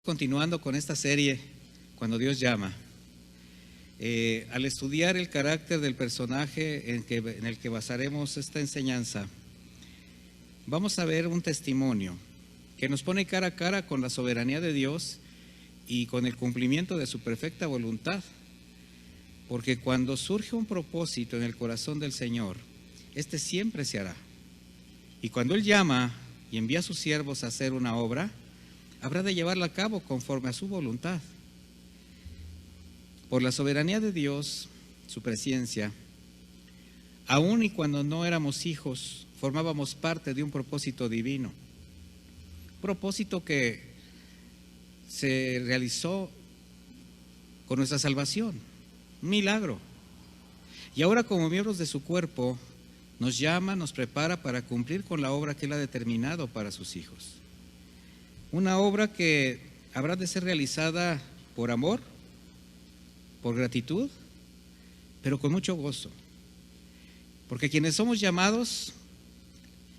Continuando con esta serie, Cuando Dios llama, al estudiar el carácter del personaje en el que basaremos esta enseñanza, vamos a ver un testimonio que nos pone cara a cara con la soberanía de Dios y con el cumplimiento de su perfecta voluntad, porque cuando surge un propósito en el corazón del Señor, este siempre se hará. Y cuando Él llama y envía a sus siervos a hacer una obra, habrá de llevarla a cabo conforme a su voluntad. Por la soberanía de Dios, su presencia, aun y cuando no éramos hijos, formábamos parte de un propósito divino. Propósito que se realizó con nuestra salvación, un milagro. Y ahora, como miembros de su cuerpo, nos llama, nos prepara para cumplir con la obra que Él ha determinado para sus hijos. Una obra que habrá de ser realizada por amor, por gratitud, pero con mucho gozo. Porque quienes somos llamados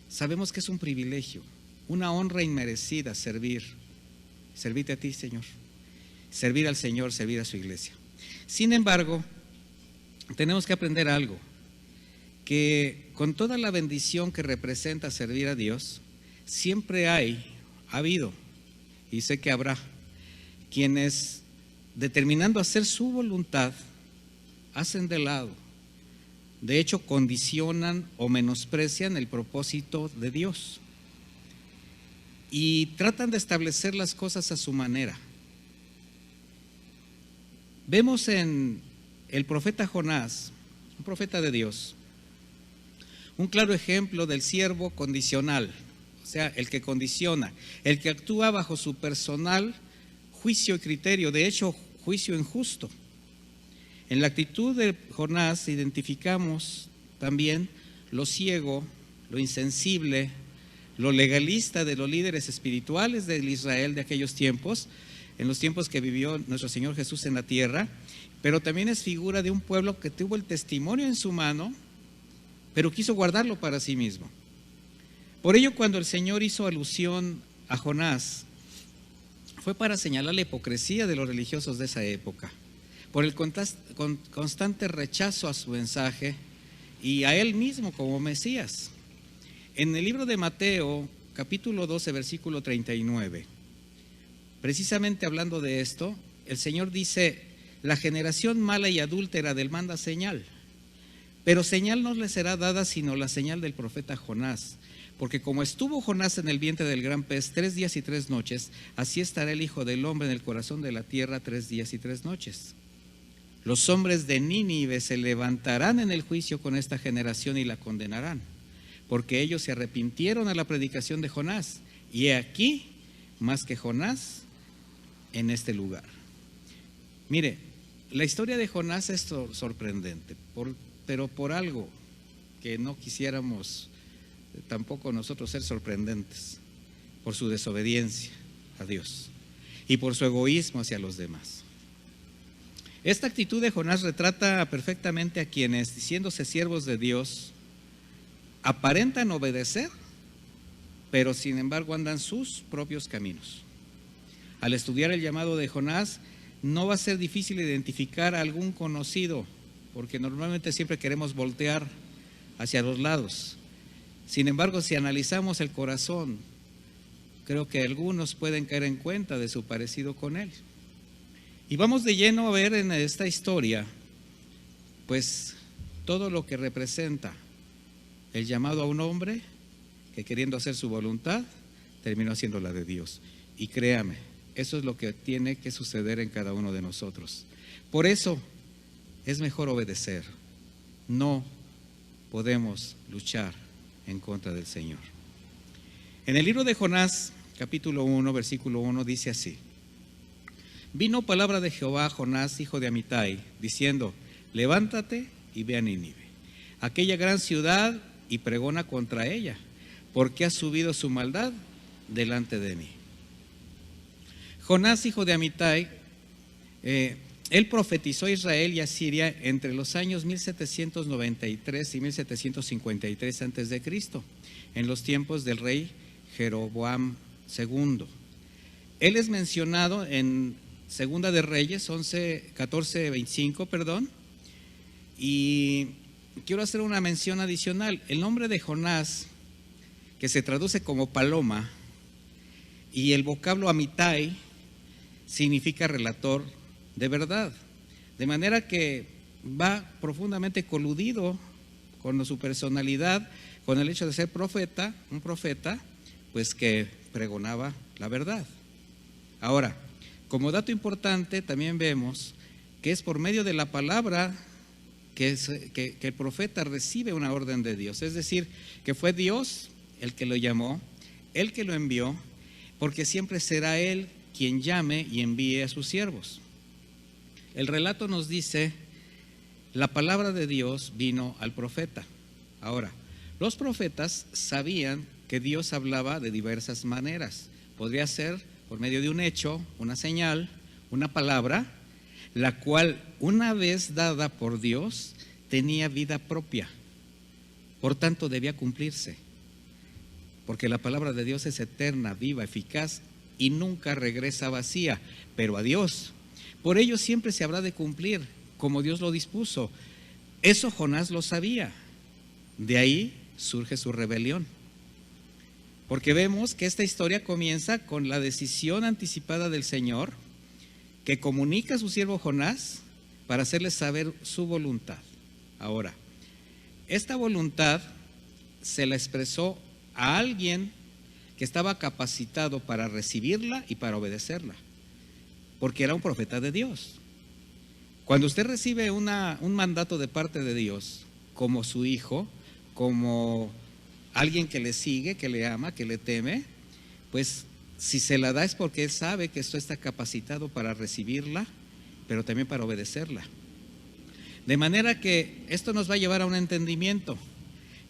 sabemos que es un privilegio, una honra inmerecida servirte a ti, Señor, servir al Señor, servir a su iglesia. Sin embargo, tenemos que aprender algo, que con toda la bendición que representa servir a Dios, siempre ha habido, y sé que habrá, quienes determinando hacer su voluntad, hacen de lado, de hecho condicionan o menosprecian el propósito de Dios y tratan de establecer las cosas a su manera. Vemos en el profeta Jonás, un profeta de Dios, un claro ejemplo del siervo condicional. O sea, el que condiciona, el que actúa bajo su personal juicio y criterio, de hecho, juicio injusto. En la actitud de Jonás identificamos también lo ciego, lo insensible, lo legalista de los líderes espirituales del Israel de aquellos tiempos, en los tiempos que vivió nuestro Señor Jesús en la tierra, pero también es figura de un pueblo que tuvo el testimonio en su mano, pero quiso guardarlo para sí mismo. Por ello, cuando el Señor hizo alusión a Jonás, fue para señalar la hipocresía de los religiosos de esa época, por el constante rechazo a su mensaje y a él mismo como Mesías. En el libro de Mateo, capítulo 12, versículo 39, precisamente hablando de esto, el Señor dice: la generación mala y adúltera demanda señal, pero señal no le será dada sino la señal del profeta Jonás. Porque como estuvo Jonás en el vientre del gran pez 3 días y 3 noches, así estará el Hijo del Hombre en el corazón de la tierra 3 días y 3 noches. Los hombres de Nínive se levantarán en el juicio con esta generación y la condenarán, porque ellos se arrepintieron a la predicación de Jonás, y he aquí más que Jonás en este lugar. Mire, la historia de Jonás es sorprendente, pero por algo que no quisiéramos tampoco nosotros ser sorprendentes, por su desobediencia a Dios y por su egoísmo hacia los demás. Esta actitud de Jonás retrata perfectamente a quienes, diciéndose siervos de Dios, aparentan obedecer, pero sin embargo andan sus propios caminos. Al estudiar el llamado de Jonás, no va a ser difícil identificar a algún conocido, porque normalmente siempre queremos voltear hacia los lados. Sin embargo, si analizamos el corazón, creo que algunos pueden caer en cuenta de su parecido con él. Y vamos de lleno a ver en esta historia, pues, todo lo que representa el llamado a un hombre que, queriendo hacer su voluntad, terminó haciendo la de Dios. Y créame, eso es lo que tiene que suceder en cada uno de nosotros. Por eso es mejor obedecer. No podemos luchar en contra del Señor. En el libro de Jonás, capítulo 1, versículo 1, dice así: vino palabra de Jehová a Jonás, hijo de Amitai, diciendo: levántate y ve a Nínive, aquella gran ciudad, y pregona contra ella, porque ha subido su maldad delante de mí. Jonás, hijo de Amitai, él profetizó a Israel y a Siria entre los años 1793 y 1753 antes de Cristo, en los tiempos del rey Jeroboam II. Él es mencionado en Segunda de Reyes 14:25, perdón, y quiero hacer una mención adicional. El nombre de Jonás, que se traduce como paloma, y el vocablo Amitai significa relator de verdad, de manera que va profundamente coludido con su personalidad, con el hecho de ser profeta, un profeta, pues que pregonaba la verdad. Ahora, como dato importante, también vemos que es por medio de la palabra que el profeta recibe una orden de Dios, es decir, que fue Dios el que lo llamó, el que lo envió, porque siempre será Él quien llame y envíe a sus siervos. El relato nos dice, la palabra de Dios vino al profeta. Ahora, los profetas sabían que Dios hablaba de diversas maneras. Podría ser por medio de un hecho, una señal, una palabra, la cual una vez dada por Dios tenía vida propia. Por tanto, debía cumplirse. Porque la palabra de Dios es eterna, viva, eficaz y nunca regresa vacía, pero a Dios. Por ello siempre se habrá de cumplir como Dios lo dispuso. Eso Jonás lo sabía. De ahí surge su rebelión. Porque vemos que esta historia comienza con la decisión anticipada del Señor, que comunica a su siervo Jonás para hacerle saber su voluntad. Ahora, esta voluntad se la expresó a alguien que estaba capacitado para recibirla y para obedecerla, porque era un profeta de Dios. Cuando usted recibe un mandato de parte de Dios, como su hijo, como alguien que le sigue, que le ama, que le teme, pues si se la da es porque él sabe que esto está capacitado para recibirla, pero también para obedecerla. De manera que esto nos va a llevar a un entendimiento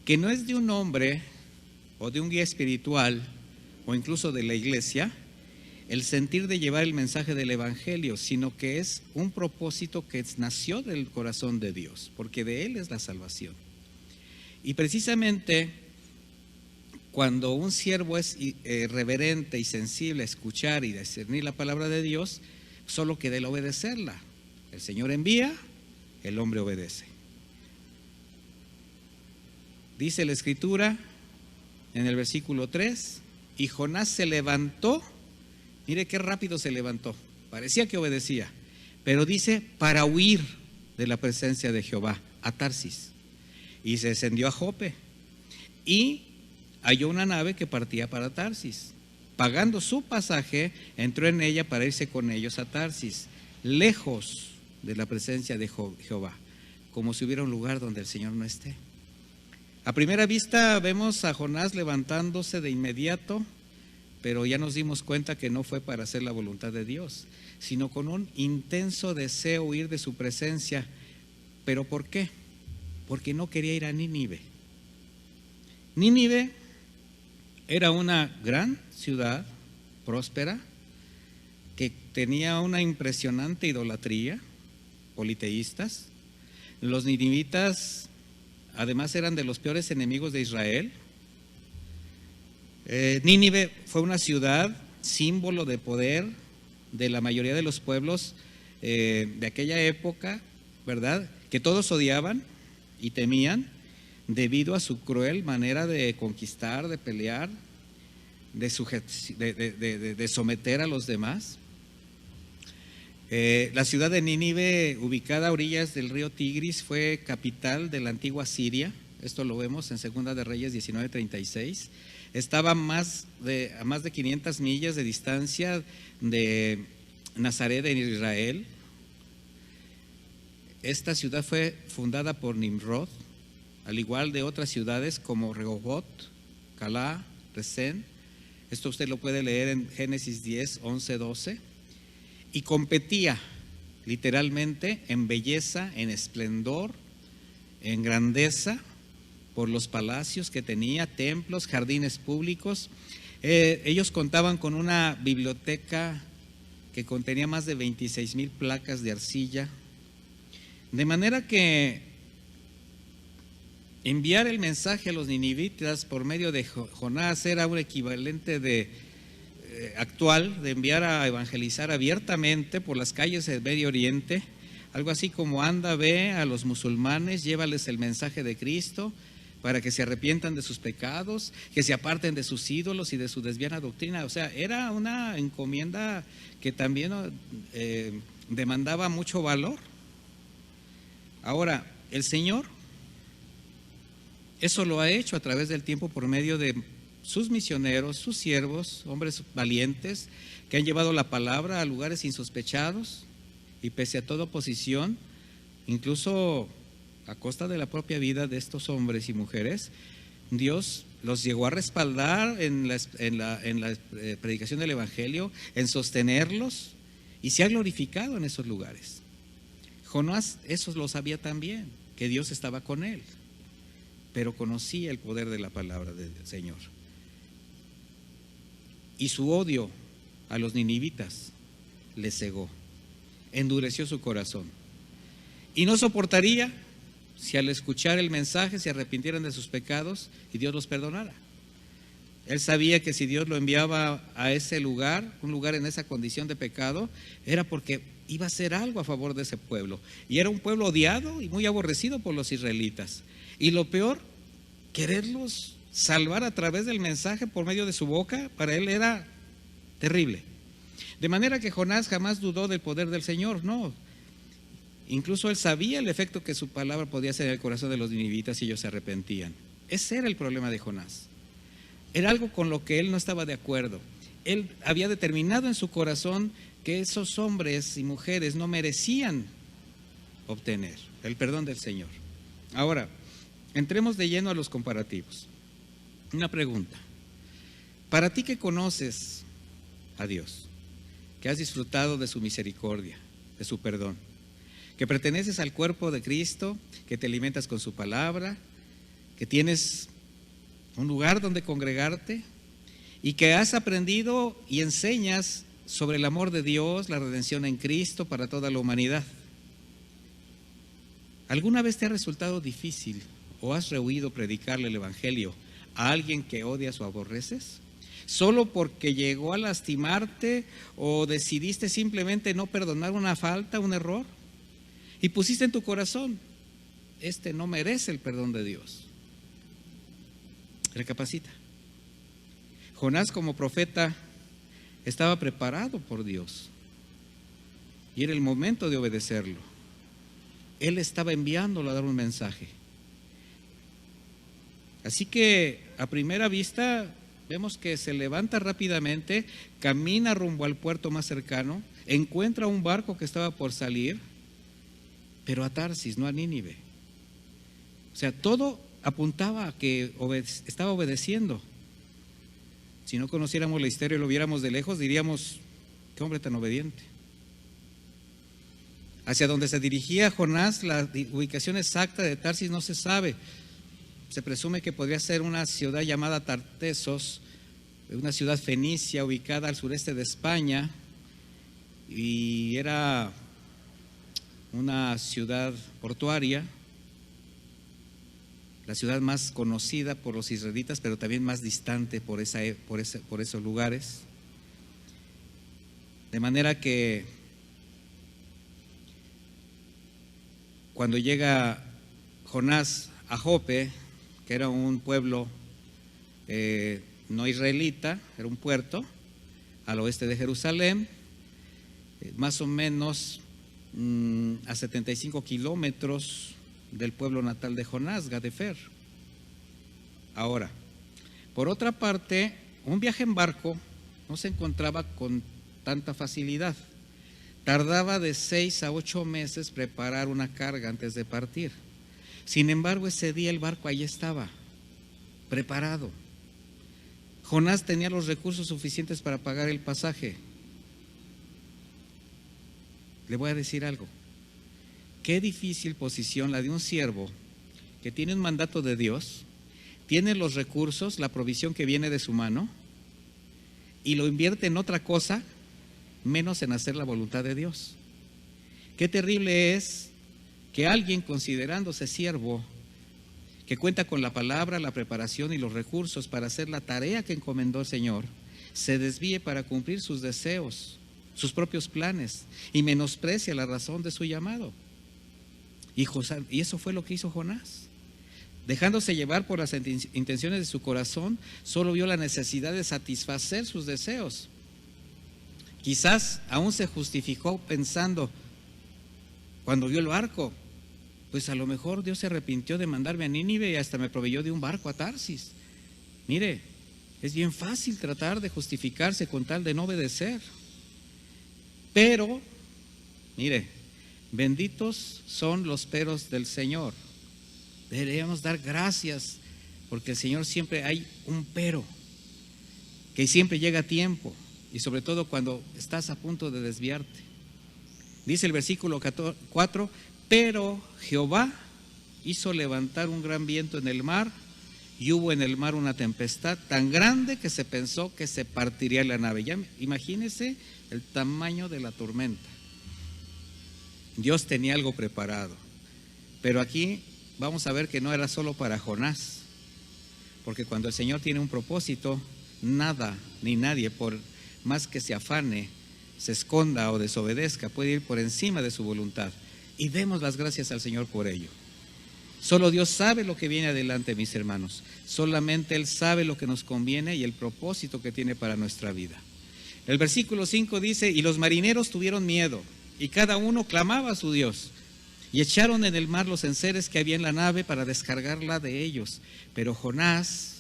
que no es de un hombre o de un guía espiritual o incluso de la iglesia el sentir de llevar el mensaje del evangelio, sino que es un propósito que nació del corazón de Dios, porque de Él es la salvación. Y precisamente cuando un siervo es reverente y sensible a escuchar y discernir la palabra de Dios, solo queda el obedecerla. El Señor envía, el hombre obedece. Dice la Escritura en el versículo 3, y Jonás se levantó, mire qué rápido se levantó, parecía que obedecía, pero dice para huir de la presencia de Jehová a Tarsis, y se descendió a Jope y halló una nave que partía para Tarsis. Pagando su pasaje, entró en ella para irse con ellos a Tarsis, lejos de la presencia de Jehová, como si hubiera un lugar donde el Señor no esté. A primera vista vemos a Jonás levantándose de inmediato, pero ya nos dimos cuenta que no fue para hacer la voluntad de Dios, sino con un intenso deseo huir de su presencia. ¿Pero por qué? Porque no quería ir a Nínive. Nínive era una gran ciudad próspera que tenía una impresionante idolatría, politeístas. Los ninivitas además eran de los peores enemigos de Israel. Nínive fue una ciudad símbolo de poder de la mayoría de los pueblos de aquella época, ¿verdad? Que todos odiaban y temían debido a su cruel manera de conquistar, de pelear, de someter a los demás. La ciudad de Nínive, ubicada a orillas del río Tigris, fue capital de la antigua Siria. Esto lo vemos en Segunda de Reyes 19:36. Estaba a más de 500 millas de distancia de Nazaret en Israel. Esta ciudad fue fundada por Nimrod, al igual de otras ciudades como Rehoboth, Calá, Resén. Esto usted lo puede leer en Génesis 10, 11, 12. Y competía literalmente en belleza, en esplendor, en grandeza, por los palacios que tenía, templos, jardines públicos. Ellos contaban con una biblioteca que contenía más de 26,000 placas de arcilla, de manera que enviar el mensaje a los ninivitas por medio de Jonás era un equivalente de actual de enviar a evangelizar abiertamente por las calles del Medio Oriente, algo así como anda, ve a los musulmanes, llévales el mensaje de Cristo para que se arrepientan de sus pecados, que se aparten de sus ídolos y de su desviada doctrina. O sea, era una encomienda que también demandaba mucho valor. Ahora, el Señor eso lo ha hecho a través del tiempo por medio de sus misioneros, sus siervos, hombres valientes, que han llevado la palabra a lugares insospechados y pese a toda oposición, incluso a costa de la propia vida de estos hombres y mujeres, Dios los llegó a respaldar en la predicación del Evangelio, en sostenerlos, y se ha glorificado en esos lugares. Jonás eso lo sabía también, que Dios estaba con él, pero conocía el poder de la palabra del Señor. Y su odio a los ninivitas le cegó, endureció su corazón. Y no soportaría si al escuchar el mensaje se arrepintieran de sus pecados y Dios los perdonara. Él sabía que si Dios lo enviaba a ese lugar, un lugar en esa condición de pecado, era porque iba a hacer algo a favor de ese pueblo. Y era un pueblo odiado y muy aborrecido por los israelitas. Y lo peor, quererlos salvar a través del mensaje por medio de su boca, para él era terrible. De manera que Jonás jamás dudó del poder del Señor, no. Incluso él sabía el efecto que su palabra podía hacer en el corazón de los ninivitas si ellos se arrepentían. Ese era el problema de Jonás. Era algo con lo que él no estaba de acuerdo. Él había determinado en su corazón que esos hombres y mujeres no merecían obtener el perdón del Señor. Ahora, entremos de lleno a los comparativos. Una pregunta. Para ti que conoces a Dios, que has disfrutado de su misericordia, de su perdón, que perteneces al cuerpo de Cristo, que te alimentas con su palabra, que tienes un lugar donde congregarte y que has aprendido y enseñas sobre el amor de Dios, la redención en Cristo para toda la humanidad. ¿Alguna vez te ha resultado difícil o has rehuido predicarle el Evangelio a alguien que odias o aborreces? ¿Solo porque llegó a lastimarte o decidiste simplemente no perdonar una falta, un error? Y pusiste en tu corazón, este no merece el perdón de Dios. Recapacita. Jonás como profeta estaba preparado por Dios y era el momento de obedecerlo. Él estaba enviándolo a dar un mensaje. Así que a primera vista vemos que se levanta rápidamente, camina rumbo al puerto más cercano, encuentra un barco que estaba por salir, pero a Tarsis, no a Nínive. O sea, todo apuntaba a que estaba obedeciendo. Si no conociéramos la historia y lo viéramos de lejos, diríamos, qué hombre tan obediente. Hacia donde se dirigía Jonás, la ubicación exacta de Tarsis no se sabe. Se presume que podría ser una ciudad llamada Tartesos, una ciudad fenicia ubicada al sureste de España, y era una ciudad portuaria, la ciudad más conocida por los israelitas, pero también más distante por esos lugares. De manera que cuando llega Jonás a Jope, que era un pueblo no israelita, era un puerto al oeste de Jerusalén, más o menos a 75 kilómetros del pueblo natal de Jonás, Gadefer. Ahora, por otra parte, un viaje en barco no se encontraba con tanta facilidad. Tardaba de 6 a 8 meses preparar una carga antes de partir. Sin embargo, ese día el barco allí estaba, preparado. Jonás tenía los recursos suficientes para pagar el pasaje. Le voy a decir algo. Qué difícil posición la de un siervo que tiene un mandato de Dios, tiene los recursos, la provisión que viene de su mano, y lo invierte en otra cosa, menos en hacer la voluntad de Dios. Qué terrible es que alguien, considerándose siervo, que cuenta con la palabra, la preparación y los recursos para hacer la tarea que encomendó el Señor, se desvíe para cumplir sus deseos, sus propios planes, y menosprecia la razón de su llamado. Y eso fue lo que hizo Jonás. Dejándose llevar por las intenciones de su corazón, solo vio la necesidad de satisfacer sus deseos. Quizás aún se justificó pensando, cuando vio el barco, pues a lo mejor Dios se arrepintió de mandarme a Nínive y hasta me proveyó de un barco a Tarsis. Mire, es bien fácil tratar de justificarse con tal de no obedecer. Pero, mire, benditos son los peros del Señor. Deberíamos dar gracias, porque el Señor siempre hay un pero, que siempre llega a tiempo, y sobre todo cuando estás a punto de desviarte. Dice el versículo 4, pero Jehová hizo levantar un gran viento en el mar, y hubo en el mar una tempestad tan grande que se pensó que se partiría la nave. Ya imagínese el tamaño de la tormenta. Dios tenía algo preparado, pero aquí vamos a ver que no era solo para Jonás, porque cuando el Señor tiene un propósito, nada ni nadie, por más que se afane, se esconda o desobedezca, puede ir por encima de su voluntad. Y demos las gracias al Señor por ello. Solo Dios sabe lo que viene adelante, mis hermanos. Solamente Él sabe lo que nos conviene y el propósito que tiene para nuestra vida. El versículo 5 dice, y los marineros tuvieron miedo, y cada uno clamaba a su Dios. Y echaron en el mar los enseres que había en la nave para descargarla de ellos. Pero Jonás,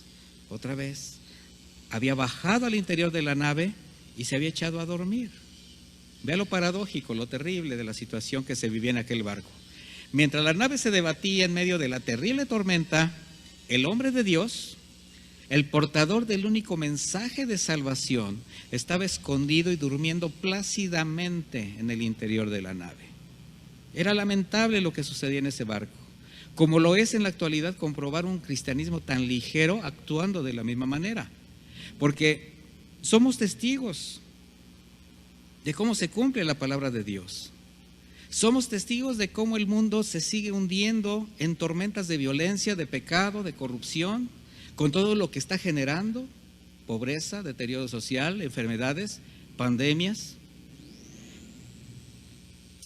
otra vez, había bajado al interior de la nave y se había echado a dormir. Vea lo paradójico, lo terrible de la situación que se vivía en aquel barco. Mientras la nave se debatía en medio de la terrible tormenta, el hombre de Dios, el portador del único mensaje de salvación, estaba escondido y durmiendo plácidamente en el interior de la nave. Era lamentable lo que sucedía en ese barco, como lo es en la actualidad comprobar un cristianismo tan ligero actuando de la misma manera, porque somos testigos de cómo se cumple la palabra de Dios. Somos testigos de cómo el mundo se sigue hundiendo en tormentas de violencia, de pecado, de corrupción, con todo lo que está generando, pobreza, deterioro social, enfermedades, pandemias.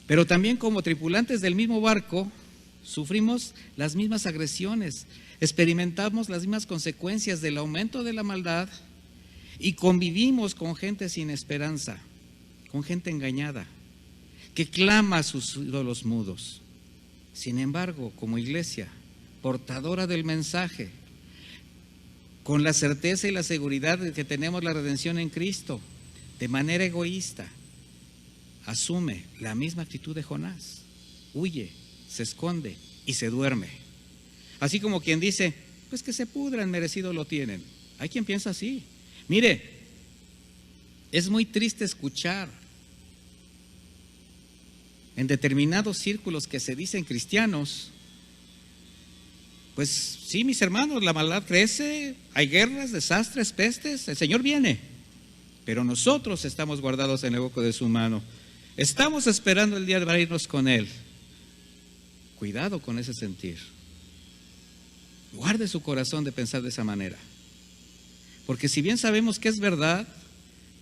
Pero también como tripulantes del mismo barco, sufrimos las mismas agresiones, experimentamos las mismas consecuencias del aumento de la maldad y convivimos con gente sin esperanza, con gente engañada, que clama a sus ídolos mudos. Sin embargo, como iglesia, portadora del mensaje, con la certeza y la seguridad de que tenemos la redención en Cristo, de manera egoísta, asume la misma actitud de Jonás, huye, se esconde y se duerme. Así como quien dice, pues que se pudran, merecido lo tienen. Hay quien piensa así. Mire, es muy triste escuchar en determinados círculos que se dicen cristianos, pues sí, mis hermanos, la maldad crece, hay guerras, desastres, pestes, el Señor viene, pero nosotros estamos guardados en el hueco de su mano. Estamos esperando el día de irnos con Él. Cuidado con ese sentir. Guarde su corazón de pensar de esa manera. Porque si bien sabemos que es verdad,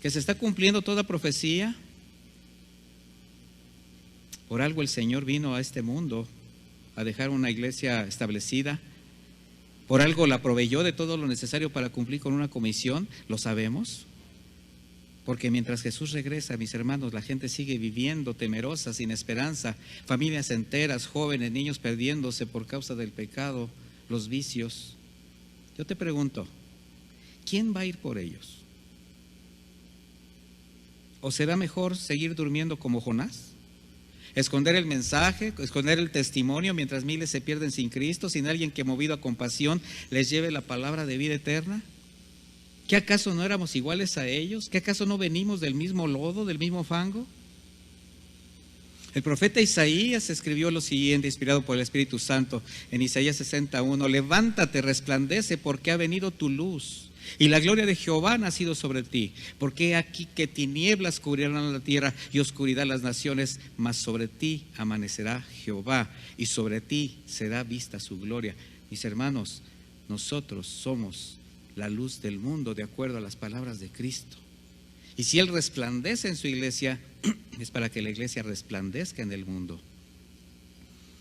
que se está cumpliendo toda profecía, por algo el Señor vino a este mundo a dejar una iglesia establecida, por algo la proveyó de todo lo necesario para cumplir con una comisión, lo sabemos. Porque mientras Jesús regresa, mis hermanos, la gente sigue viviendo temerosa, sin esperanza, familias enteras, jóvenes, niños perdiéndose por causa del pecado, los vicios. Yo te pregunto, ¿quién va a ir por ellos? ¿O será mejor seguir durmiendo como Jonás? Esconder el mensaje, esconder el testimonio mientras miles se pierden sin Cristo, sin alguien que movido a compasión les lleve la palabra de vida eterna. ¿Qué acaso no éramos iguales a ellos? ¿Qué acaso no venimos del mismo lodo, del mismo fango? El profeta Isaías escribió lo siguiente, inspirado por el Espíritu Santo, en Isaías 61: levántate, resplandece, porque ha venido tu luz, y la gloria de Jehová ha nacido sobre ti. Porque he aquí que tinieblas cubrirán la tierra y oscuridad las naciones, mas sobre ti amanecerá Jehová, y sobre ti será vista su gloria. Mis hermanos, nosotros somos la luz del mundo, de acuerdo a las palabras de Cristo. Y si Él resplandece en su iglesia, es para que la iglesia resplandezca en el mundo.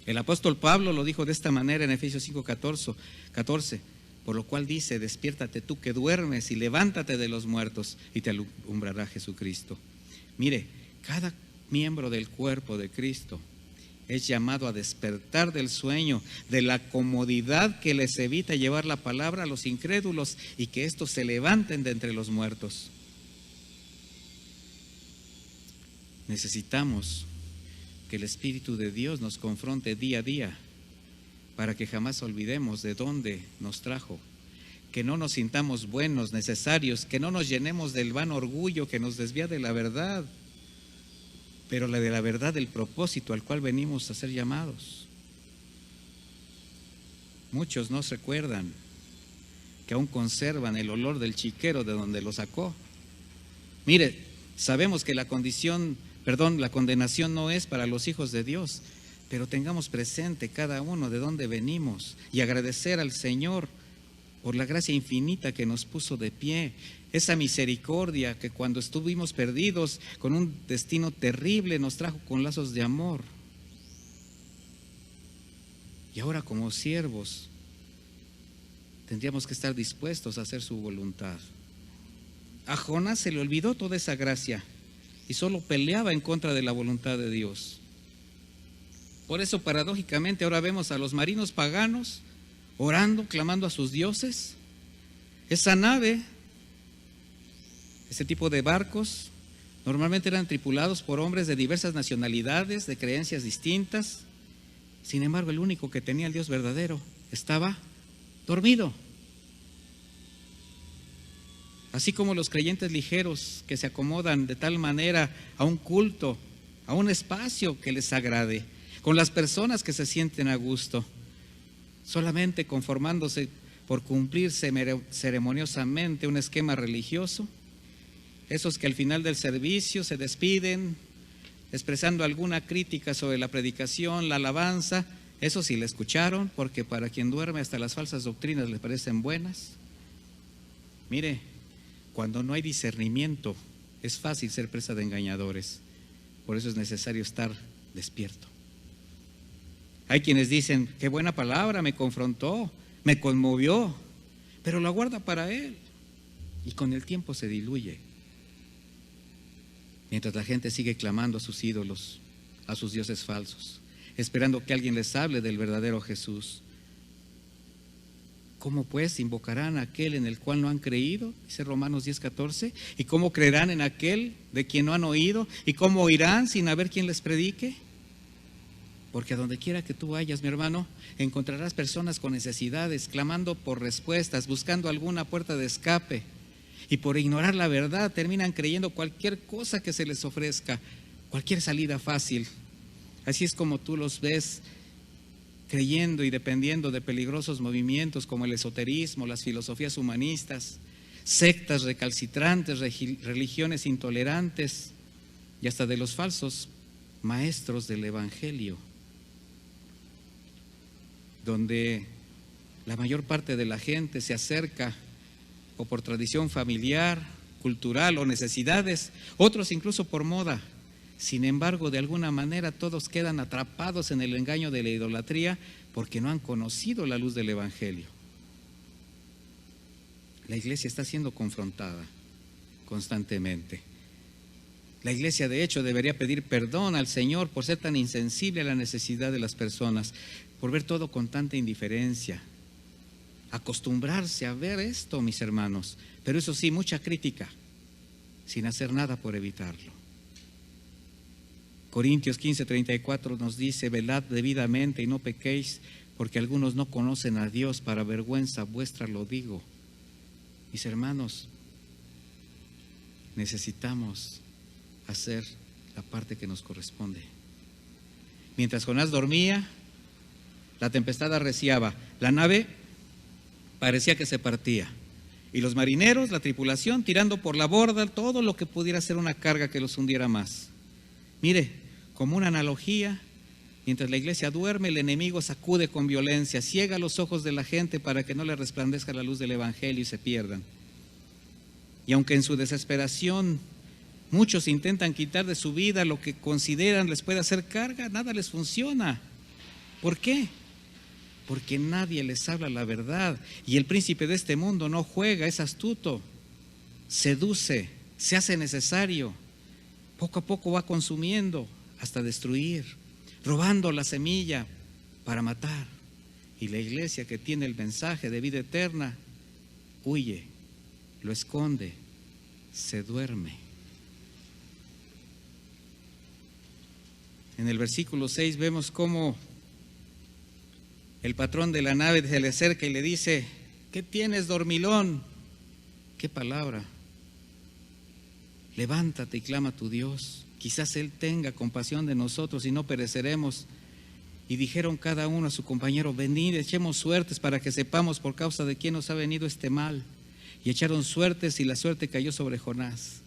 El apóstol Pablo lo dijo de esta manera en Efesios 5:14, por lo cual dice: despiértate tú que duermes y levántate de los muertos y te alumbrará Jesucristo. Mire, cada miembro del cuerpo de Cristo es llamado a despertar del sueño, de la comodidad que les evita llevar la palabra a los incrédulos y que estos se levanten de entre los muertos. Necesitamos que el Espíritu de Dios nos confronte día a día para que jamás olvidemos de dónde nos trajo, que no nos sintamos buenos, necesarios, que no nos llenemos del vano orgullo que nos desvía de la verdad, pero de la verdad del propósito al cual venimos a ser llamados. Muchos no se recuerdan que aún conservan el olor del chiquero de donde lo sacó. Mire, sabemos que la condenación no es para los hijos de Dios, pero tengamos presente cada uno de dónde venimos y agradecer al Señor por la gracia infinita que nos puso de pie, esa misericordia que cuando estuvimos perdidos con un destino terrible nos trajo con lazos de amor. Y ahora como siervos tendríamos que estar dispuestos a hacer su voluntad. A Jonás se le olvidó toda esa gracia y solo peleaba en contra de la voluntad de Dios. Por eso paradójicamente ahora vemos a los marinos paganos orando, clamando a sus dioses. Esa nave, ese tipo de barcos, normalmente eran tripulados por hombres de diversas nacionalidades, de creencias distintas. Sin embargo, el único que tenía el Dios verdadero estaba dormido. Así como los creyentes ligeros que se acomodan de tal manera a un culto, a un espacio que les agrade, con las personas que se sienten a gusto, solamente conformándose por cumplir ceremoniosamente un esquema religioso, esos que al final del servicio se despiden expresando alguna crítica sobre la predicación, la alabanza, eso sí la escucharon, porque para quien duerme hasta las falsas doctrinas le parecen buenas. Mire, cuando no hay discernimiento es fácil ser presa de engañadores, por eso es necesario estar despierto. Hay quienes dicen: qué buena palabra, me confrontó, me conmovió, pero la guarda para él y con el tiempo se diluye. Mientras la gente sigue clamando a sus ídolos, a sus dioses falsos, esperando que alguien les hable del verdadero Jesús. ¿Cómo pues invocarán a aquel en el cual no han creído? Dice Romanos 10:14. ¿Y cómo creerán en aquel de quien no han oído? ¿Y cómo oirán sin haber quien les predique? Porque a donde quiera que tú vayas, mi hermano, encontrarás personas con necesidades, clamando por respuestas, buscando alguna puerta de escape. Y por ignorar la verdad terminan creyendo cualquier cosa que se les ofrezca, cualquier salida fácil. Así es como tú los ves creyendo y dependiendo de peligrosos movimientos como el esoterismo, las filosofías humanistas, sectas recalcitrantes, religiones intolerantes y hasta de los falsos maestros del Evangelio, donde la mayor parte de la gente se acerca o por tradición familiar, cultural o necesidades, otros incluso por moda. Sin embargo, de alguna manera todos quedan atrapados en el engaño de la idolatría porque no han conocido la luz del Evangelio. La iglesia está siendo confrontada constantemente. La iglesia, de hecho, debería pedir perdón al Señor por ser tan insensible a la necesidad de las personas, por ver todo con tanta indiferencia. Acostumbrarse a ver esto, mis hermanos, pero eso sí, mucha crítica, sin hacer nada por evitarlo. Corintios 15:34 nos dice: velad debidamente y no pequéis, porque algunos no conocen a Dios, para vergüenza vuestra lo digo. Mis hermanos, necesitamos hacer la parte que nos corresponde. Mientras Jonás dormía, la tempestad arreciaba, la nave parecía que se partía, y los marineros, la tripulación, tirando por la borda todo lo que pudiera ser una carga que los hundiera más. Mire, como una analogía, Mientras la iglesia duerme, el enemigo sacude con violencia, ciega los ojos de la gente para que no le resplandezca la luz del evangelio y se pierdan. Y aunque en su desesperación muchos intentan quitar de su vida lo que consideran les puede hacer carga, nada les funciona. ¿Por qué? Porque nadie les habla la verdad y el príncipe de este mundo no juega, es astuto, seduce, se hace necesario, poco a poco va consumiendo hasta destruir, robando la semilla para matar. Y la iglesia que tiene el mensaje de vida eterna huye, lo esconde, se duerme. En el versículo 6 vemos cómo el patrón de la nave se le acerca y le dice: ¿qué tienes, dormilón? ¿Qué palabra? Levántate y clama a tu Dios. Quizás Él tenga compasión de nosotros y no pereceremos. Y dijeron cada uno a su compañero: venid, echemos suertes para que sepamos por causa de quién nos ha venido este mal. Y echaron suertes y la suerte cayó sobre Jonás.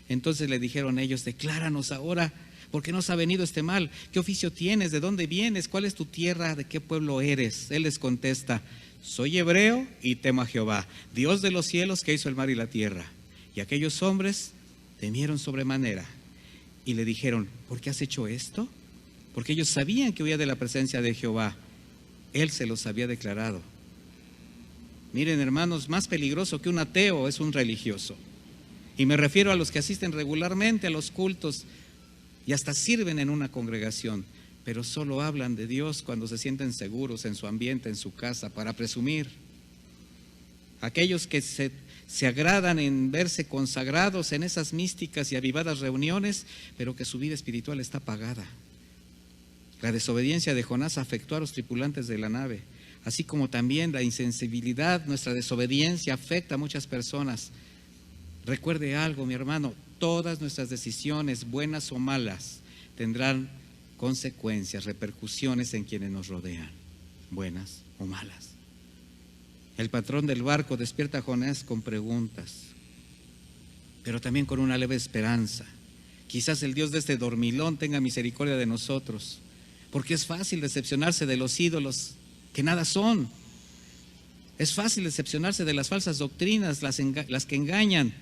Entonces le dijeron ellos: decláranos ahora, ¿por qué nos ha venido este mal? ¿Qué oficio tienes? ¿De dónde vienes? ¿Cuál es tu tierra? ¿De qué pueblo eres? Él les contesta: soy hebreo y temo a Jehová, Dios de los cielos, que hizo el mar y la tierra. Y aquellos hombres temieron sobremanera y le dijeron: ¿por qué has hecho esto? Porque ellos sabían que huía de la presencia de Jehová. Él se los había declarado. Miren, hermanos, más peligroso que un ateo es un religioso. Y me refiero a los que asisten regularmente a los cultos y hasta sirven en una congregación, pero solo hablan de Dios cuando se sienten seguros en su ambiente, en su casa, para presumir. Aquellos que se agradan en verse consagrados en esas místicas y avivadas reuniones, pero que su vida espiritual está apagada. La desobediencia de Jonás afectó a los tripulantes de la nave, así como también la insensibilidad, nuestra desobediencia afecta a muchas personas. Recuerde algo, mi hermano: todas nuestras decisiones, buenas o malas, tendrán consecuencias, repercusiones en quienes nos rodean, buenas o malas. El patrón del barco despierta a Jonás con preguntas, pero también con una leve esperanza. Quizás el Dios de este dormilón tenga misericordia de nosotros, porque es fácil decepcionarse de los ídolos que nada son. Es fácil decepcionarse de las falsas doctrinas, las que engañan.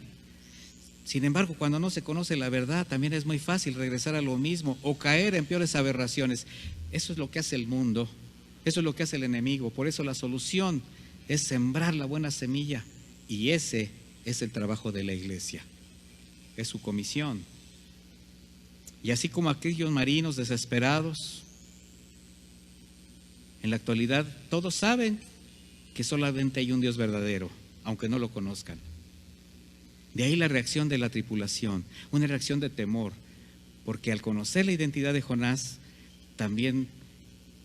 Sin embargo, cuando no se conoce la verdad, también es muy fácil regresar a lo mismo o caer en peores aberraciones. Eso es lo que hace el mundo, eso es lo que hace el enemigo. Por eso la solución es sembrar la buena semilla, y ese es el trabajo de la iglesia, es su comisión. Y así como aquellos marinos desesperados, en la actualidad todos saben que solamente hay un Dios verdadero, aunque no lo conozcan. De ahí la reacción de la tripulación, una reacción de temor, porque al conocer la identidad de Jonás, también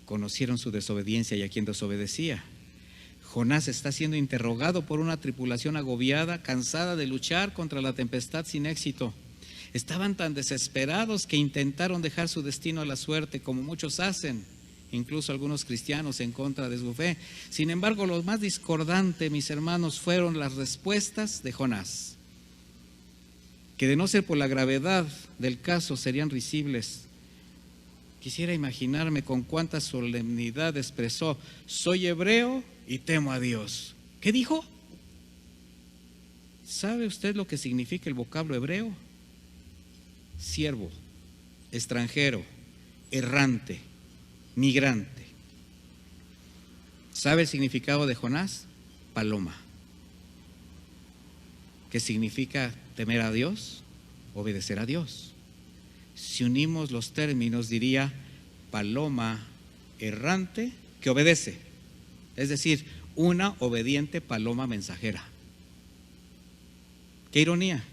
conocieron su desobediencia y a quien desobedecía. Jonás está siendo interrogado por una tripulación agobiada, cansada de luchar contra la tempestad sin éxito. Estaban tan desesperados que intentaron dejar su destino a la suerte, como muchos hacen, incluso algunos cristianos en contra de su fe. Sin embargo, lo más discordante, mis hermanos, fueron las respuestas de Jonás, que de no ser por la gravedad del caso serían risibles. Quisiera imaginarme con cuánta solemnidad expresó: soy hebreo y temo a Dios. ¿Qué dijo? ¿Sabe usted lo que significa el vocablo hebreo? Siervo, extranjero, errante, migrante. ¿Sabe el significado de Jonás? Paloma. ¿Qué significa temer a Dios? Obedecer a Dios. Si unimos los términos, diría paloma errante que obedece, es decir, una obediente paloma mensajera. Qué ironía,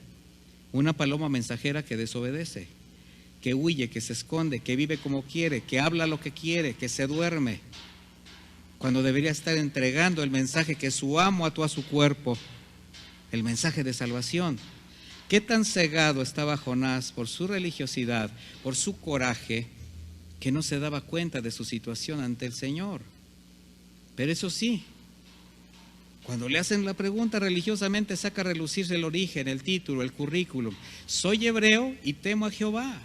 una paloma mensajera que desobedece, que huye, que se esconde, que vive como quiere, que habla lo que quiere, que se duerme, cuando debería estar entregando el mensaje que su amo ató a su cuerpo, el mensaje de salvación. ¿Qué tan cegado estaba Jonás por su religiosidad, por su coraje, que no se daba cuenta de su situación ante el Señor? Pero eso sí, cuando le hacen la pregunta religiosamente saca a relucir el origen, el título, el currículum. Soy hebreo y temo a Jehová.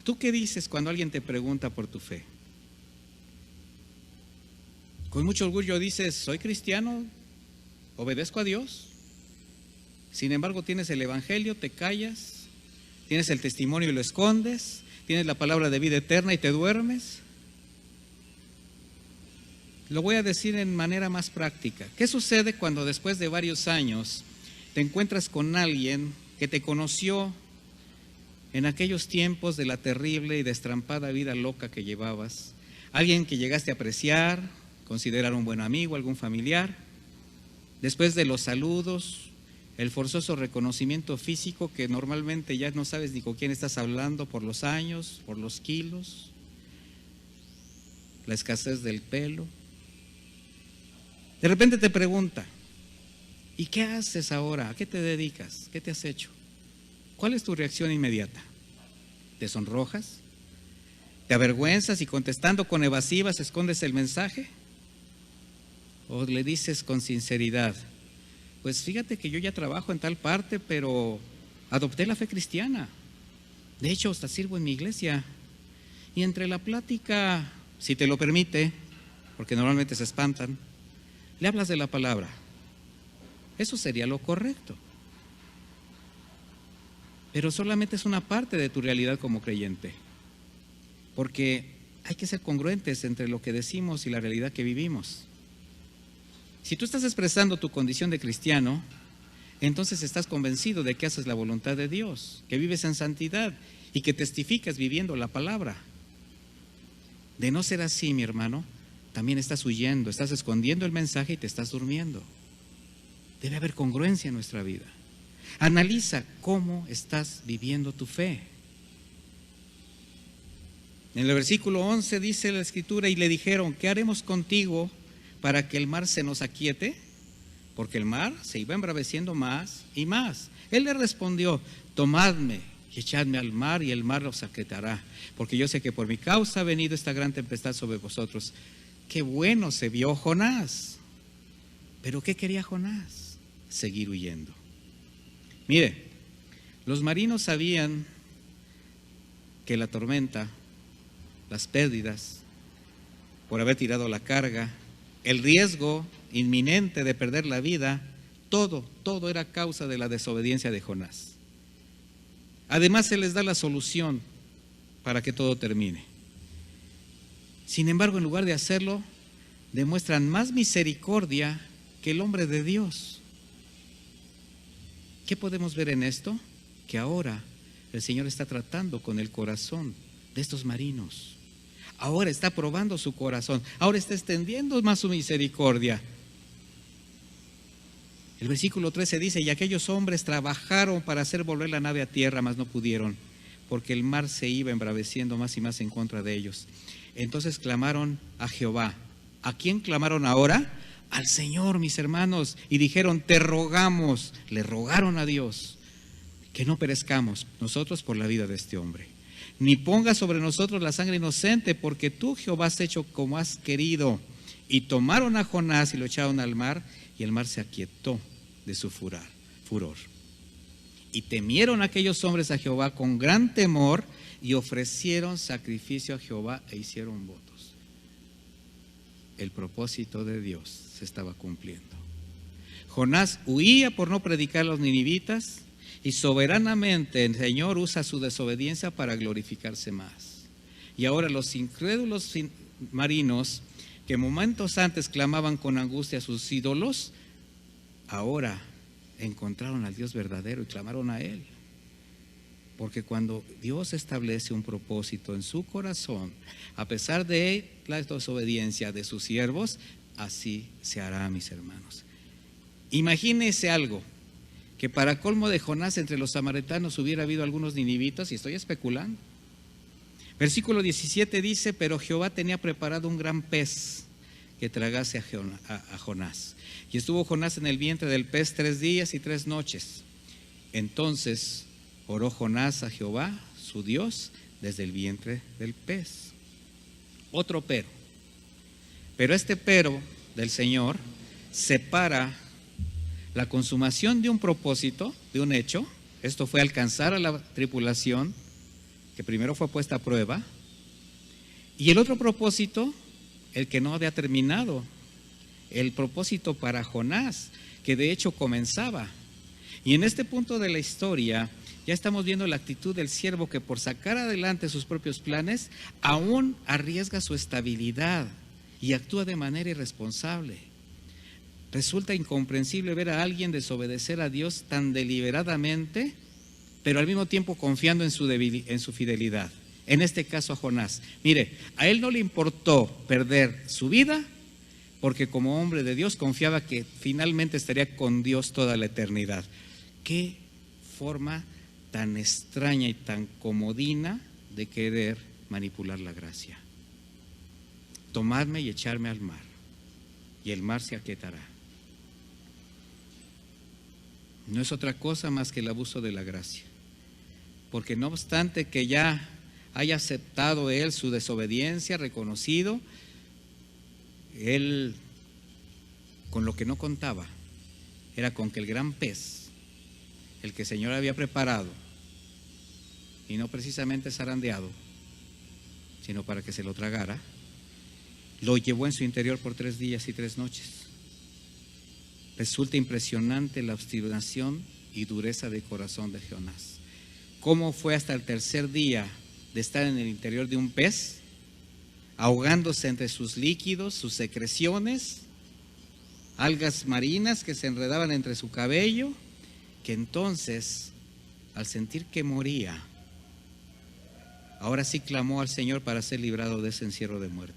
¿Tú qué dices cuando alguien te pregunta por tu fe? Con mucho orgullo dices, soy cristiano, obedezco a Dios. Sin embargo, tienes el evangelio, te callas, tienes el testimonio y lo escondes, tienes la palabra de vida eterna y te duermes. Lo voy a decir en manera más práctica. ¿Qué sucede cuando después de varios años te encuentras con alguien que te conoció en aquellos tiempos de la terrible y destrampada vida loca que llevabas? Alguien que llegaste a apreciar, considerar un buen amigo, algún familiar. Después de los saludos, el forzoso reconocimiento físico que normalmente ya no sabes ni con quién estás hablando por los años, por los kilos, la escasez del pelo. De repente te pregunta, ¿y qué haces ahora? ¿A qué te dedicas? ¿Qué te has hecho? ¿Cuál es tu reacción inmediata? ¿Te sonrojas? ¿Te avergüenzas y contestando con evasivas escondes el mensaje? ¿O le dices con sinceridad, pues fíjate que yo ya trabajo en tal parte, pero adopté la fe cristiana? De hecho, hasta sirvo en mi iglesia. Y entre la plática, si te lo permite, porque normalmente se espantan, le hablas de la palabra. Eso sería lo correcto. Pero solamente es una parte de tu realidad como creyente. Porque hay que ser congruentes entre lo que decimos y la realidad que vivimos. Si tú estás expresando tu condición de cristiano, entonces estás convencido de que haces la voluntad de Dios, que vives en santidad y que testificas viviendo la palabra. De no ser así, mi hermano, también estás huyendo, estás escondiendo el mensaje y te estás durmiendo. Debe haber congruencia en nuestra vida. Analiza cómo estás viviendo tu fe. En el versículo 11 dice la Escritura, y le dijeron, ¿qué haremos contigo para que el mar se nos aquiete? Porque el mar se iba embraveciendo más y más. Él le respondió, tomadme y echadme al mar, y el mar os aquietará, porque yo sé que por mi causa ha venido esta gran tempestad sobre vosotros. Qué bueno se vio Jonás. ¿Pero qué quería Jonás? Seguir huyendo. Mire, los marinos sabían que la tormenta, las pérdidas, por haber tirado la carga, el riesgo inminente de perder la vida, todo era causa de la desobediencia de Jonás. Además, se les da la solución para que todo termine. Sin embargo, en lugar de hacerlo, demuestran más misericordia que el hombre de Dios. ¿Qué podemos ver en esto? Que ahora el Señor está tratando con el corazón de estos marinos. Ahora está probando su corazón. Ahora está extendiendo más su misericordia. El versículo 13 dice, y aquellos hombres trabajaron para hacer volver la nave a tierra, mas no pudieron, porque el mar se iba embraveciendo más y más en contra de ellos. Entonces clamaron a Jehová. ¿A quién clamaron ahora? Al Señor, mis hermanos, y dijeron, te rogamos, le rogaron a Dios, que no perezcamos nosotros por la vida de este hombre, ni ponga sobre nosotros la sangre inocente, porque tú, Jehová, has hecho como has querido. Y tomaron a Jonás y lo echaron al mar, y el mar se aquietó de su furor. Y temieron aquellos hombres a Jehová con gran temor, y ofrecieron sacrificio a Jehová e hicieron votos. El propósito de Dios se estaba cumpliendo. Jonás huía por no predicar a los ninivitas, y soberanamente el Señor usa su desobediencia para glorificarse más. Y ahora los incrédulos marinos, que momentos antes clamaban con angustia a sus ídolos, ahora encontraron al Dios verdadero y clamaron a Él. Porque cuando Dios establece un propósito en su corazón, a pesar de la desobediencia de sus siervos, así se hará, mis hermanos. Imagínese algo, que para colmo de Jonás entre los samaritanos hubiera habido algunos ninivitas, y estoy especulando. Versículo 17 dice, pero Jehová tenía preparado un gran pez que tragase a Jonás. Y estuvo Jonás en el vientre del pez 3 días y 3 noches. Entonces oró Jonás a Jehová, su Dios, desde el vientre del pez. Otro pero. Pero este pero del Señor separa la consumación de un propósito, de un hecho. Esto fue alcanzar a la tripulación, que primero fue puesta a prueba, y el otro propósito, el que no había terminado, el propósito para Jonás, que de hecho comenzaba. Y en este punto de la historia ya estamos viendo la actitud del siervo que por sacar adelante sus propios planes, aún arriesga su estabilidad y actúa de manera irresponsable. Resulta incomprensible ver a alguien desobedecer a Dios tan deliberadamente, pero al mismo tiempo confiando en su fidelidad. En este caso a Jonás. Mire, a él no le importó perder su vida, porque como hombre de Dios confiaba que finalmente estaría con Dios toda la eternidad. Qué forma tan extraña y tan comodina de querer manipular la gracia. Tomadme y echarme al mar, y el mar se aquietará. No es otra cosa más que el abuso de la gracia. Porque no obstante que ya haya aceptado él su desobediencia, reconocido, él con lo que no contaba era con que el gran pez, el que el Señor había preparado, y no precisamente zarandeado, sino para que se lo tragara, lo llevó en su interior por 3 días y 3 noches. Resulta impresionante la obstinación y dureza de corazón de Jonás. ¿Cómo fue hasta el 3er día de estar en el interior de un pez, ahogándose entre sus líquidos, sus secreciones, algas marinas que se enredaban entre su cabello, que entonces, al sentir que moría, ahora sí clamó al Señor para ser librado de ese encierro de muerte?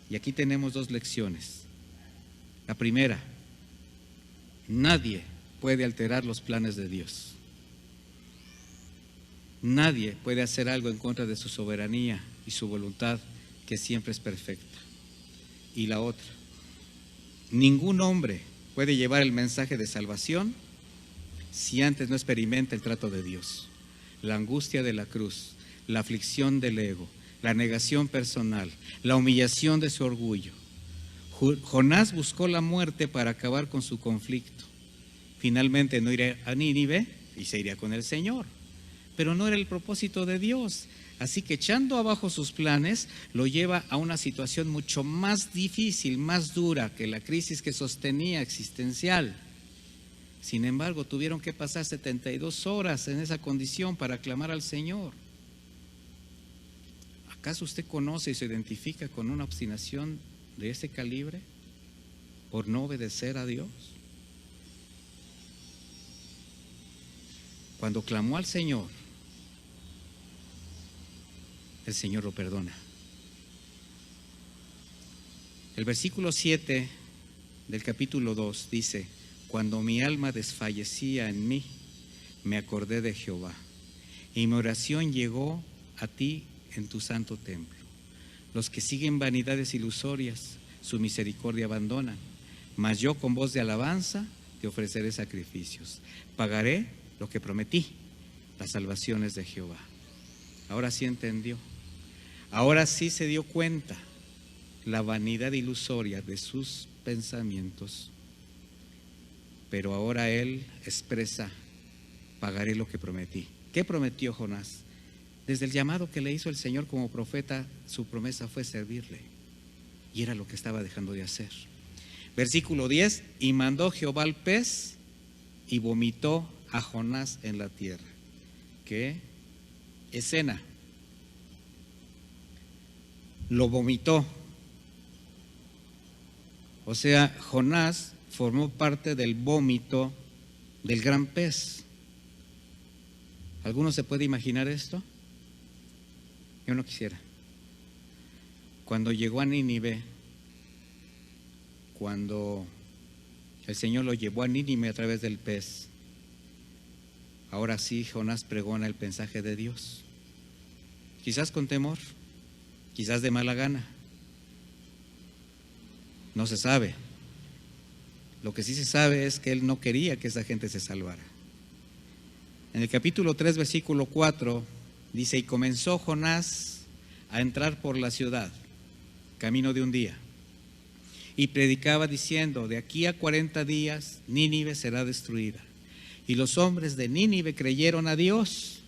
Y aquí tenemos 2 lecciones. La primera: nadie puede alterar los planes de Dios. Nadie puede hacer algo en contra de su soberanía y su voluntad, que siempre es perfecta. Y la otra: ningún hombre puede llevar el mensaje de salvación si antes no experimenta el trato de Dios, la angustia de la cruz, la aflicción del ego, la negación personal, la humillación de su orgullo. Jonás buscó la muerte para acabar con su conflicto. Finalmente no iría a Nínive y se iría con el Señor, pero no era el propósito de Dios. Así que echando abajo sus planes, lo lleva a una situación mucho más difícil, más dura que la crisis que sostenía existencial. Sin embargo, tuvieron que pasar 72 horas en esa condición para clamar al Señor. ¿Acaso usted conoce y se identifica con una obstinación de ese calibre por no obedecer a Dios? Cuando clamó al Señor, el Señor lo perdona. El versículo 7 del capítulo 2 dice: cuando mi alma desfallecía en mí, me acordé de Jehová, y mi oración llegó a ti en tu santo templo. Los que siguen vanidades ilusorias, su misericordia abandonan, mas yo con voz de alabanza te ofreceré sacrificios. Pagaré lo que prometí, las salvaciones de Jehová. Ahora sí entendió. Ahora sí se dio cuenta la vanidad ilusoria de sus pensamientos. Pero ahora él expresa: pagaré lo que prometí. ¿Qué prometió Jonás? Desde el llamado que le hizo el Señor como profeta, su promesa fue servirle. Y era lo que estaba dejando de hacer. Versículo 10: y mandó Jehová al pez y vomitó a Jonás en la tierra. ¿Qué escena? Lo vomitó. O sea, Jonás formó parte del vómito del gran pez. ¿Alguno se puede imaginar esto? Yo no quisiera. Cuando llegó a Nínive, cuando el Señor lo llevó a Nínive a través del pez, ahora sí Jonás pregona el mensaje de Dios. Quizás con temor, quizás de mala gana. No se sabe. Lo que sí se sabe es que él no quería que esa gente se salvara. En el capítulo 3, versículo 4, dice: y comenzó Jonás a entrar por la ciudad, camino de un día, y predicaba diciendo: de aquí a 40 días Nínive será destruida. Y los hombres de Nínive creyeron a Dios.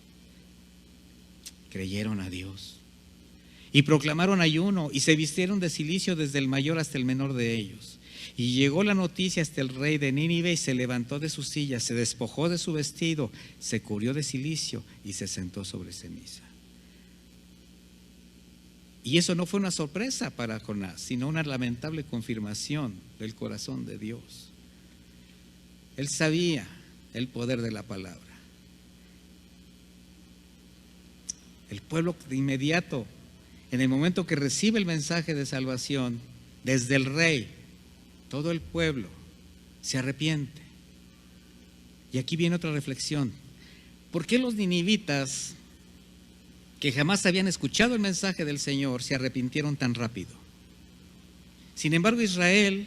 creyeron a Dios y proclamaron ayuno y se vistieron de cilicio desde el mayor hasta el menor de ellos. Y llegó la noticia hasta el rey de Nínive y se levantó de su silla, se despojó de su vestido, se cubrió de cilicio y se sentó sobre ceniza. Y eso no fue una sorpresa para Jonás, sino una lamentable confirmación del corazón de Dios. Él sabía el poder de la palabra. El pueblo de inmediato, en el momento que recibe el mensaje de salvación, desde el rey, todo el pueblo se arrepiente. Y aquí viene otra reflexión. ¿Por qué los ninivitas, que jamás habían escuchado el mensaje del Señor, se arrepintieron tan rápido? Sin embargo, Israel,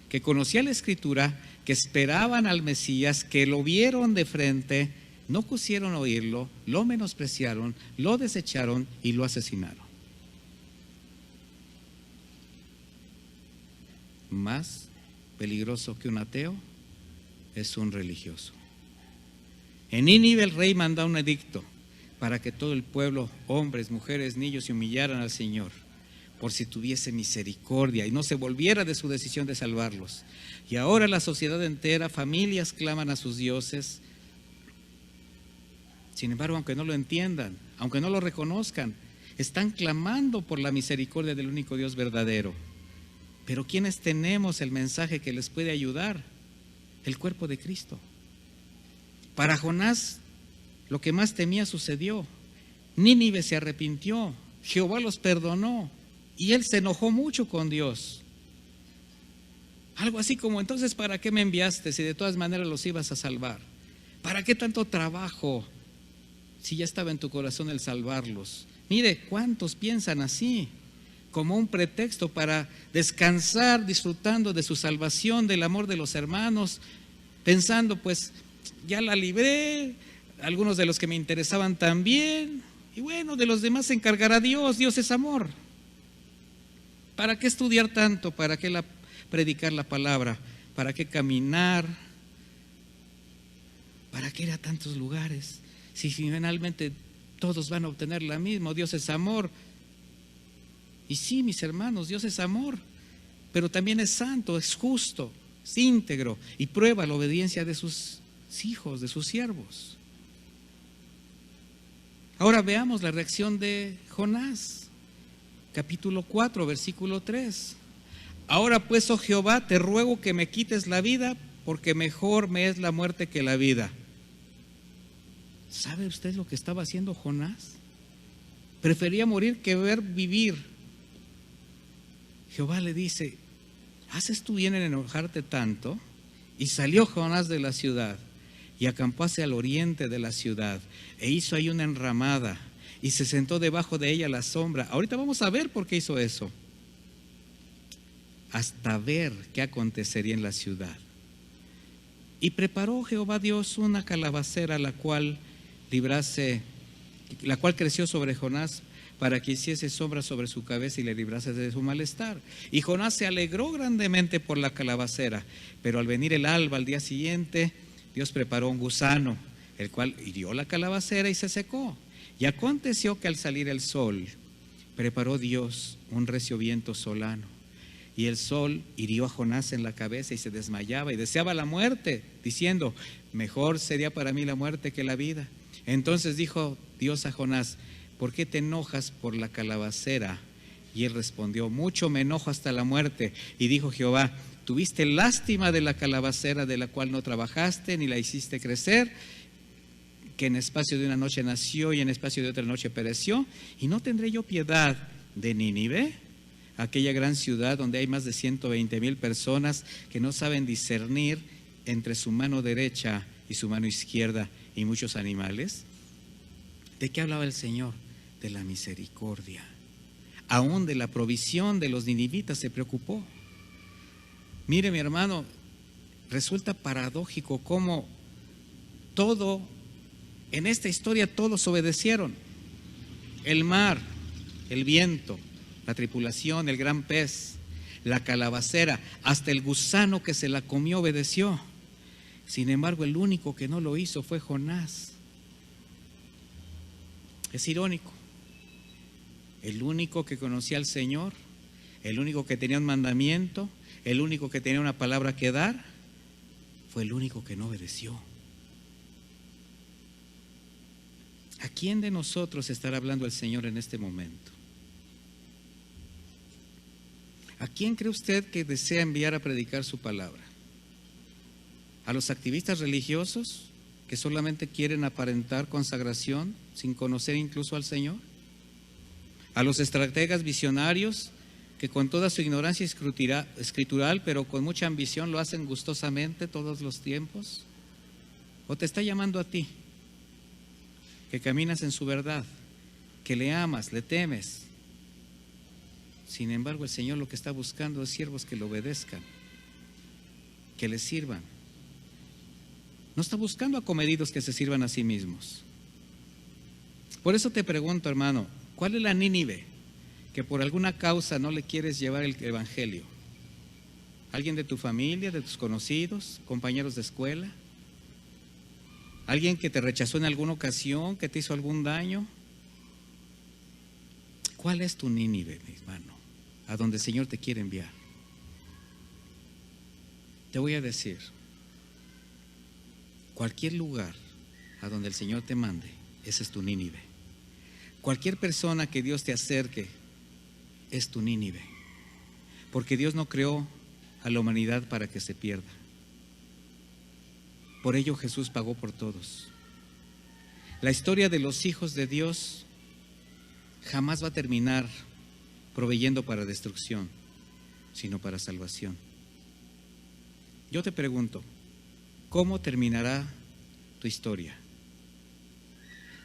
que conocía la Escritura, que esperaban al Mesías, que lo vieron de frente, no quisieron oírlo, lo menospreciaron, lo desecharon y lo asesinaron. Más peligroso que un ateo es un religioso. En Nínive el rey mandó un edicto para que todo el pueblo, hombres, mujeres, niños, se humillaran al Señor, por si tuviese misericordia y no se volviera de su decisión de salvarlos. Y ahora la sociedad entera, familias claman a sus dioses. Sin embargo, aunque no lo entiendan, aunque no lo reconozcan, están clamando por la misericordia del único Dios verdadero. Pero ¿quiénes tenemos el mensaje que les puede ayudar? El cuerpo de Cristo. Para Jonás, lo que más temía sucedió. Nínive se arrepintió, Jehová los perdonó y él se enojó mucho con Dios. Algo así como, entonces, ¿para qué me enviaste si de todas maneras los ibas a salvar? ¿Para qué tanto trabajo si ya estaba en tu corazón el salvarlos? Mire, ¿cuántos piensan así? Como un pretexto para descansar, disfrutando de su salvación, del amor de los hermanos, pensando, pues, ya la libré, algunos de los que me interesaban también, y bueno, de los demás se encargará Dios, Dios es amor. ¿Para qué estudiar tanto? ¿Para qué predicar la palabra? ¿Para qué caminar? ¿Para qué ir a tantos lugares? Si finalmente todos van a obtener la misma, Dios es amor. Y sí, mis hermanos, Dios es amor, pero también es santo, es justo, es íntegro y prueba la obediencia de sus hijos, de sus siervos. Ahora veamos la reacción de Jonás, capítulo 4, versículo 3. Ahora pues, oh Jehová, te ruego que me quites la vida, porque mejor me es la muerte que la vida. ¿Sabe usted lo que estaba haciendo Jonás? Prefería morir que ver vivir. Jehová le dice, ¿haces tú bien en enojarte tanto? Y salió Jonás de la ciudad y acampó hacia el oriente de la ciudad e hizo ahí una enramada y se sentó debajo de ella a la sombra. Ahorita vamos a ver por qué hizo eso, hasta ver qué acontecería en la ciudad. Y preparó Jehová Dios una calabacera, la cual creció sobre Jonás, para que hiciese sombra sobre su cabeza y le librase de su malestar. Y Jonás se alegró grandemente por la calabacera, pero al venir el alba al día siguiente, Dios preparó un gusano, el cual hirió la calabacera y se secó. Y aconteció que al salir el sol, preparó Dios un recio viento solano, y el sol hirió a Jonás en la cabeza y se desmayaba y deseaba la muerte, diciendo, mejor sería para mí la muerte que la vida. Entonces dijo Dios a Jonás, ¿por qué te enojas por la calabacera? Y él respondió, mucho me enojo hasta la muerte. Y dijo Jehová, tuviste lástima de la calabacera, de la cual no trabajaste ni la hiciste crecer, que en espacio de una noche nació y en espacio de otra noche pereció. Y no tendré yo piedad de Nínive, aquella gran ciudad donde hay más de 120,000 personas que no saben discernir entre su mano derecha y su mano izquierda y muchos animales. ¿De qué hablaba el Señor? De la misericordia. Aún de la provisión de los ninivitas se preocupó. Mire, mi hermano, resulta paradójico cómo todo, en esta historia todos obedecieron. El mar, el viento, la tripulación, el gran pez, la calabacera, hasta el gusano que se la comió obedeció. Sin embargo, el único que no lo hizo fue Jonás. Es irónico. El único que conocía al Señor, el único que tenía un mandamiento, el único que tenía una palabra que dar, fue el único que no obedeció. ¿A quién de nosotros estará hablando el Señor en este momento? ¿A quién cree usted que desea enviar a predicar su palabra? ¿A los activistas religiosos que solamente quieren aparentar consagración sin conocer incluso al Señor? ¿A los estrategas visionarios que con toda su ignorancia escritural, pero con mucha ambición, lo hacen gustosamente todos los tiempos? ¿O te está llamando a ti, que caminas en su verdad, que le amas, le temes? Sin embargo, el Señor lo que está buscando es siervos que le obedezcan, que le sirvan. No está buscando acomedidos que se sirvan a sí mismos. Por eso te pregunto, hermano, ¿cuál es la Nínive que por alguna causa no le quieres llevar el evangelio? ¿Alguien de tu familia, de tus conocidos, compañeros de escuela? ¿Alguien que te rechazó en alguna ocasión, que te hizo algún daño? ¿Cuál es tu Nínive, mi hermano, a donde el Señor te quiere enviar? Te voy a decir, cualquier lugar a donde el Señor te mande, ese es tu Nínive. Cualquier persona que Dios te acerque, es tu Nínive. Porque Dios no creó a la humanidad para que se pierda. Por ello Jesús pagó por todos. La historia de los hijos de Dios jamás va a terminar proveyendo para destrucción, sino para salvación. Yo te pregunto, ¿cómo terminará tu historia?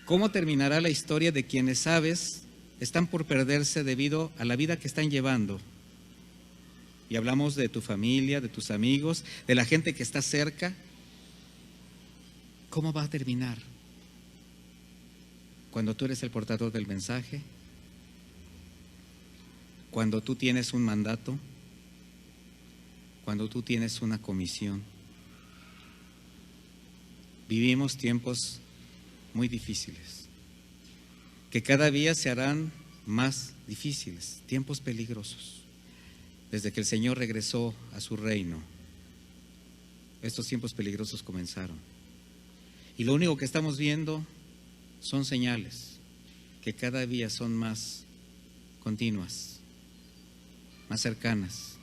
¿Cómo terminará la historia de quienes sabes están por perderse debido a la vida que están llevando? Y hablamos de tu familia, de tus amigos, de la gente que está cerca. ¿Cómo va a terminar? Cuando tú eres el portador del mensaje, cuando tú tienes un mandato, cuando tú tienes una comisión. Vivimos tiempos muy difíciles, que cada día se harán más difíciles, tiempos peligrosos. Desde que el Señor regresó a su reino, estos tiempos peligrosos comenzaron. Y lo único que estamos viendo son señales que cada día son más continuas, más cercanas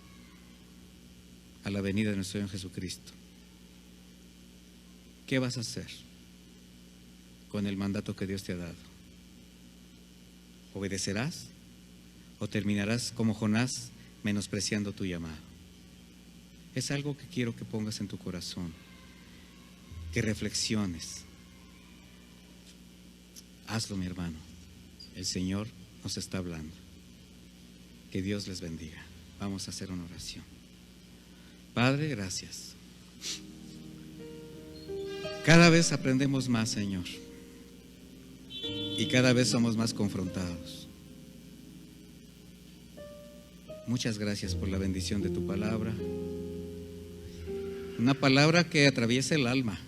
a la venida de nuestro Señor Jesucristo. ¿Qué vas a hacer con el mandato que Dios te ha dado? ¿Obedecerás o terminarás como Jonás menospreciando tu llamado? Es algo que quiero que pongas en tu corazón, que reflexiones. Hazlo, mi hermano. El Señor nos está hablando. Que Dios les bendiga. Vamos a hacer una oración. Padre, gracias. Cada vez aprendemos más, Señor, y cada vez somos más confrontados. Muchas gracias por la bendición de tu palabra. Una palabra que atraviesa el alma,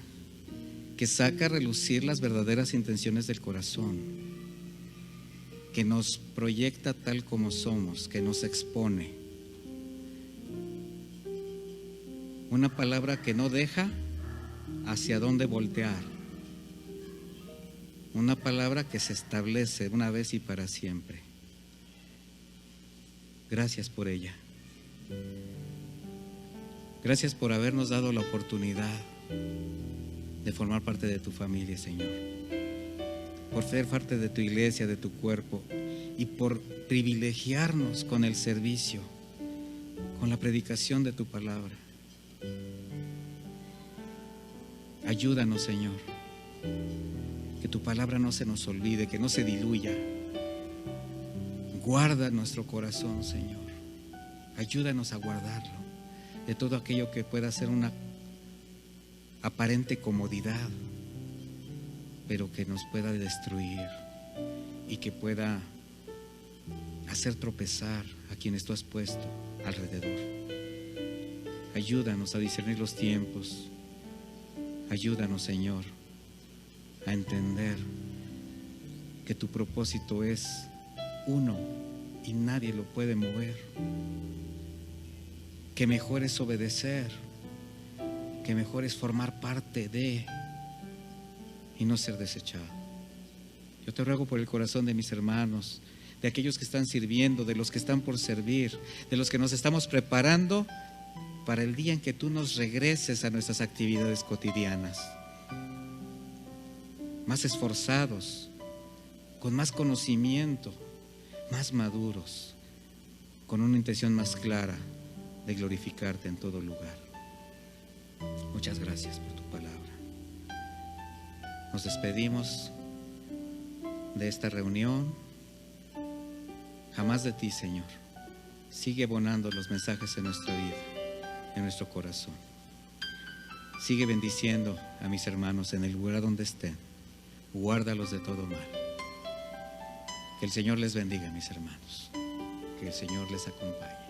que saca a relucir las verdaderas intenciones del corazón, que nos proyecta tal como somos, que nos expone. Una palabra que no deja hacia dónde voltear. Una palabra que se establece una vez y para siempre. Gracias por ella. Gracias por habernos dado la oportunidad de formar parte de tu familia, Señor. Por ser parte de tu iglesia, de tu cuerpo, y por privilegiarnos con el servicio, con la predicación de tu palabra. Ayúdanos, Señor, que tu palabra no se nos olvide, que no se diluya. Guarda nuestro corazón, Señor. Ayúdanos a guardarlo de todo aquello que pueda ser una aparente comodidad, pero que nos pueda destruir y que pueda hacer tropezar a quienes tú has puesto alrededor. Ayúdanos a discernir los tiempos. Ayúdanos, Señor, a entender que tu propósito es uno y nadie lo puede mover. Que mejor es obedecer, que mejor es formar parte de y no ser desechado. Yo te ruego por el corazón de mis hermanos, de aquellos que están sirviendo, de los que están por servir, de los que nos estamos preparando para el día en que tú nos regreses a nuestras actividades cotidianas, más esforzados, con más conocimiento, más maduros, con una intención más clara de glorificarte en todo lugar. Muchas gracias por tu palabra. Nos despedimos de esta reunión. Jamás de ti, Señor. Sigue abonando los mensajes en nuestra vida, en nuestro corazón. Sigue bendiciendo a mis hermanos en el lugar donde estén. Guárdalos de todo mal. Que el Señor les bendiga, mis hermanos. Que el Señor les acompañe.